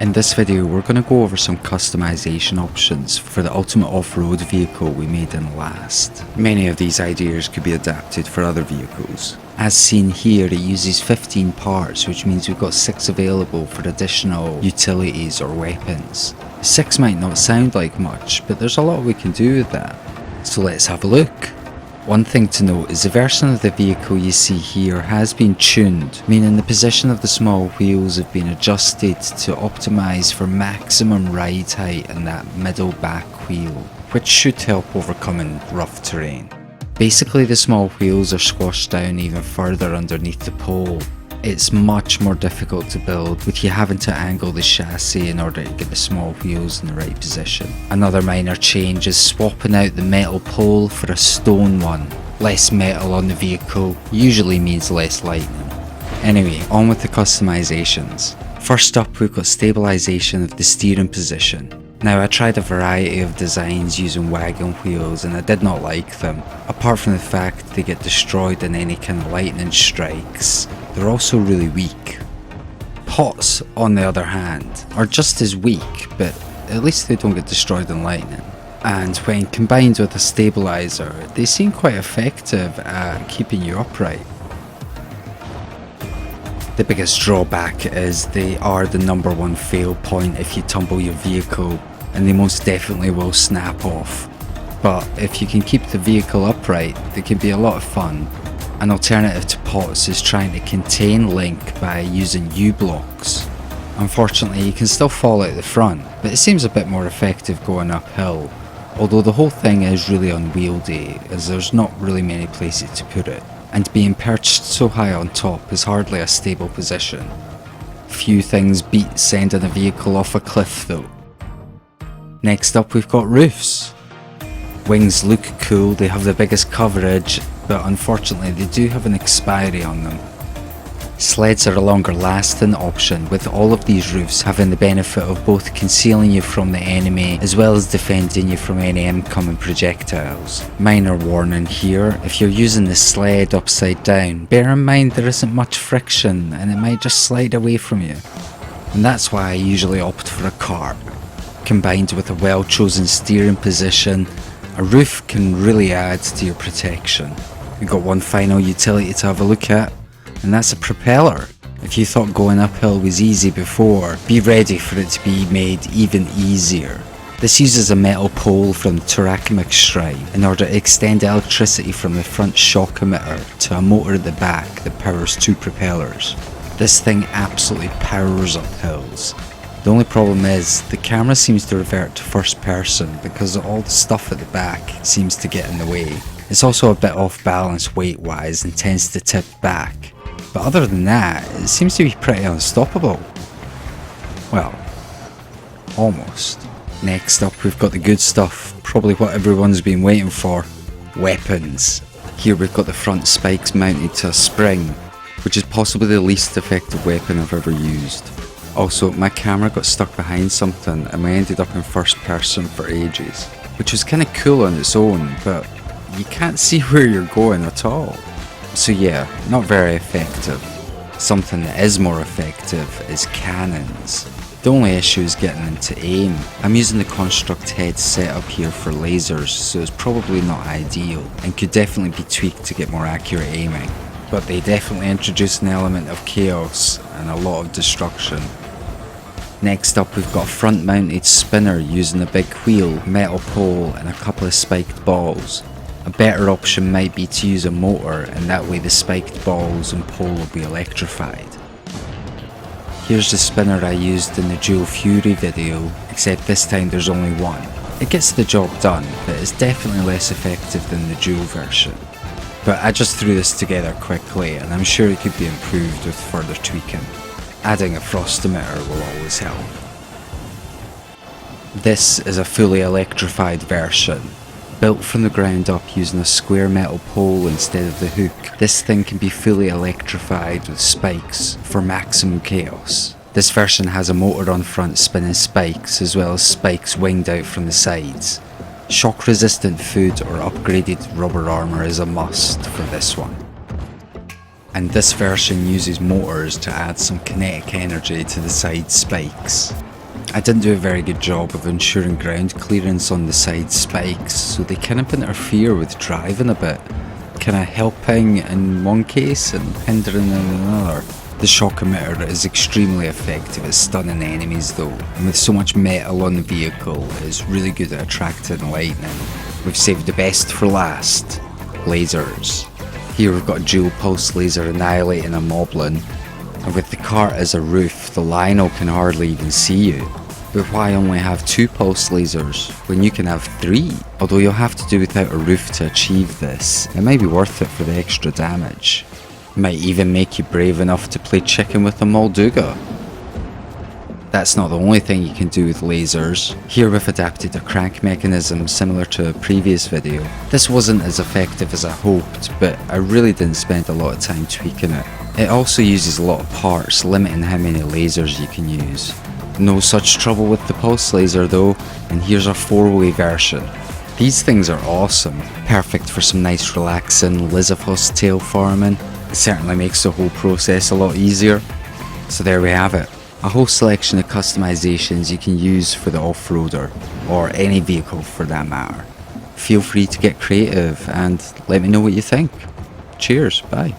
In this video we're going to go over some customization options for the ultimate off-road vehicle we made in last. Many of these ideas could be adapted for other vehicles. As seen here, it uses 15 parts, which means we've got 6 available for additional utilities or weapons. 6 might not sound like much, but there's a lot we can do with that. So let's have a look. One thing to note is the version of the vehicle you see here has been tuned, meaning the position of the small wheels have been adjusted to optimise for maximum ride height in that middle back wheel, which should help overcoming rough terrain. Basically the small wheels are squashed down even further underneath the pole. It's much more difficult to build, with you having to angle the chassis in order to get the small wheels in the right position. Another minor change is swapping out the metal pole for a stone one. Less metal on the vehicle usually means less lightning. Anyway, on with the customizations. First up, we've got stabilisation of the steering position. Now, I tried a variety of designs using wagon wheels and I did not like them, apart from the fact they get destroyed in any kind of lightning strikes. They're also really weak. Pots, on the other hand, are just as weak, but at least they don't get destroyed in lightning. And when combined with a stabiliser, they seem quite effective at keeping you upright. The biggest drawback is they are the #1 fail point if you tumble your vehicle, and they most definitely will snap off. But if you can keep the vehicle upright, they can be a lot of fun. An alternative to pots is trying to contain Link by using U-blocks. Unfortunately, you can still fall out the front, but it seems a bit more effective going uphill, although the whole thing is really unwieldy as there's not really many places to put it. And being perched so high on top is hardly a stable position. Few things beat sending a vehicle off a cliff though. Next up, we've got roofs. Wings look cool, they have the biggest coverage, but unfortunately they do have an expiry on them. Sleds are a longer lasting option, with all of these roofs having the benefit of both concealing you from the enemy as well as defending you from any incoming projectiles. Minor warning here, if you're using the sled upside down, bear in mind there isn't much friction and it might just slide away from you. And that's why I usually opt for a cart. Combined with a well chosen steering position, a roof can really add to your protection. We've got one final utility to have a look at, and that's a propeller. If you thought going uphill was easy before, be ready for it to be made even easier. This uses a metal pole from the Turakamik shrine in order to extend electricity from the front shock emitter to a motor at the back that powers 2 propellers. This thing absolutely powers up hills. The only problem is, the camera seems to revert to first person because all the stuff at the back seems to get in the way. It's also a bit off balance weight wise and tends to tip back. But other than that, it seems to be pretty unstoppable. Well, almost. Next up, we've got the good stuff, probably what everyone's been waiting for. Weapons. Here we've got the front spikes mounted to a spring, which is possibly the least effective weapon I've ever used. Also, my camera got stuck behind something and we ended up in first person for ages, which was kinda cool on its own, but you can't see where you're going at all. So yeah, not very effective. Something that is more effective is cannons. The only issue is getting them to aim. I'm using the Construct head setup here for lasers, so it's probably not ideal and could definitely be tweaked to get more accurate aiming. But they definitely introduce an element of chaos and a lot of destruction. Next up, we've got a front mounted spinner using a big wheel, metal pole and a couple of spiked balls. A better option might be to use a motor, and that way the spiked balls and pole will be electrified. Here's the spinner I used in the Dual Fury video, except this time there's only one. It gets the job done, but it's definitely less effective than the dual version. But I just threw this together quickly and I'm sure it could be improved with further tweaking. Adding a frost emitter will always help. This is a fully electrified version. Built from the ground up using a square metal pole instead of the hook, this thing can be fully electrified with spikes for maximum chaos. This version has a motor on front spinning spikes as well as spikes winged out from the sides. Shock resistant food or upgraded rubber armour is a must for this one. And this version uses motors to add some kinetic energy to the side spikes. I didn't do a very good job of ensuring ground clearance on the side spikes, so they kind of interfere with driving a bit, kind of helping in one case and hindering in another. The shock emitter is extremely effective at stunning enemies though, and with so much metal on the vehicle, it's really good at attracting lightning. We've saved the best for last, lasers. Here we've got a dual pulse laser annihilating a moblin, and with the cart as a roof, the lino can hardly even see you. But why only have 2 pulse lasers when you can have 3? Although you'll have to do without a roof to achieve this, it might be worth it for the extra damage. Might even make you brave enough to play chicken with a Molduga. That's not the only thing you can do with lasers. Here we've adapted a crank mechanism similar to a previous video. This wasn't as effective as I hoped, but I really didn't spend a lot of time tweaking it. It also uses a lot of parts, limiting how many lasers you can use. No such trouble with the pulse laser though, and here's our 4-way version. These things are awesome, perfect for some nice relaxing Lizafos tail farming. It certainly makes the whole process a lot easier. So there we have it, a whole selection of customizations you can use for the off-roader, or any vehicle for that matter. Feel free to get creative and let me know what you think. Cheers, bye.